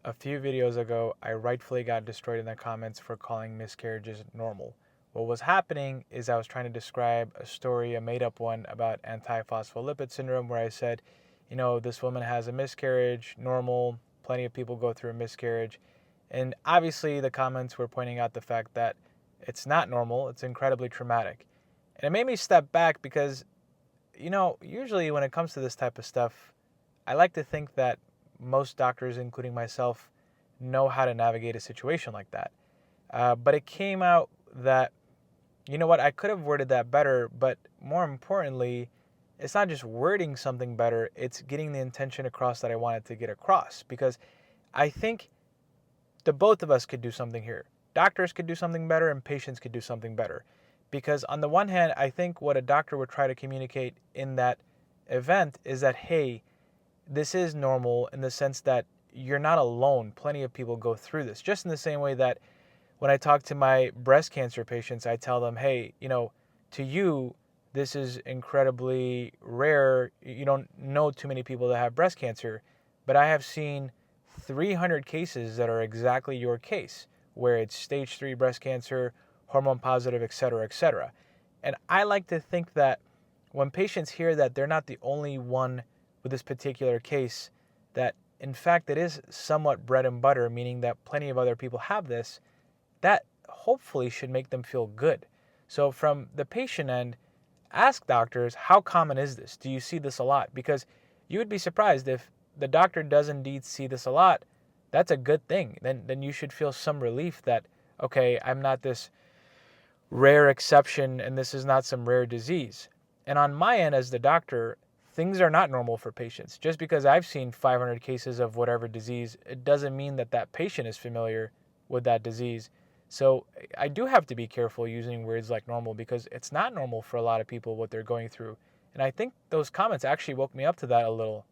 A few videos ago, I rightfully got destroyed in the comments for calling miscarriages normal. What was happening is I was trying to describe a story, a made up one, about antiphospholipid syndrome, where I said, this woman has a miscarriage, normal, plenty of people go through a miscarriage. And obviously, the comments were pointing out the fact that it's not normal, it's incredibly traumatic. And it made me step back because, usually when it comes to this type of stuff, I like to think that most doctors, including myself, know how to navigate a situation like that. But it came out that, I could have worded that better, but more importantly, it's not just wording something better, it's getting the intention across that I wanted to get across. Because I think the both of us could do something here. Doctors could do something better and patients could do something better. Because on the one hand, I think what a doctor would try to communicate in that event is that, hey, this is normal in the sense that you're not alone. Plenty of people go through this. Just in the same way that when I talk to my breast cancer patients, I tell them, hey, to you, this is incredibly rare. You don't know too many people that have breast cancer, but I have seen 300 cases that are exactly your case, where it's stage 3 breast cancer, hormone positive, et cetera, et cetera. And I like to think that when patients hear that they're not the only one with this particular case, that in fact it is somewhat bread and butter, meaning that plenty of other people have this, that hopefully should make them feel good. So from the patient end, ask doctors, how common is this? Do you see this a lot? Because you would be surprised if the doctor does indeed see this a lot. That's a good thing. Then you should feel some relief that, okay, I'm not this rare exception and this is not some rare disease. And on my end as the doctor, things are not normal for patients. Just because I've seen 500 cases of whatever disease, it doesn't mean that that patient is familiar with that disease. So I do have to be careful using words like normal because it's not normal for a lot of people what they're going through. And I think those comments actually woke me up to that a little.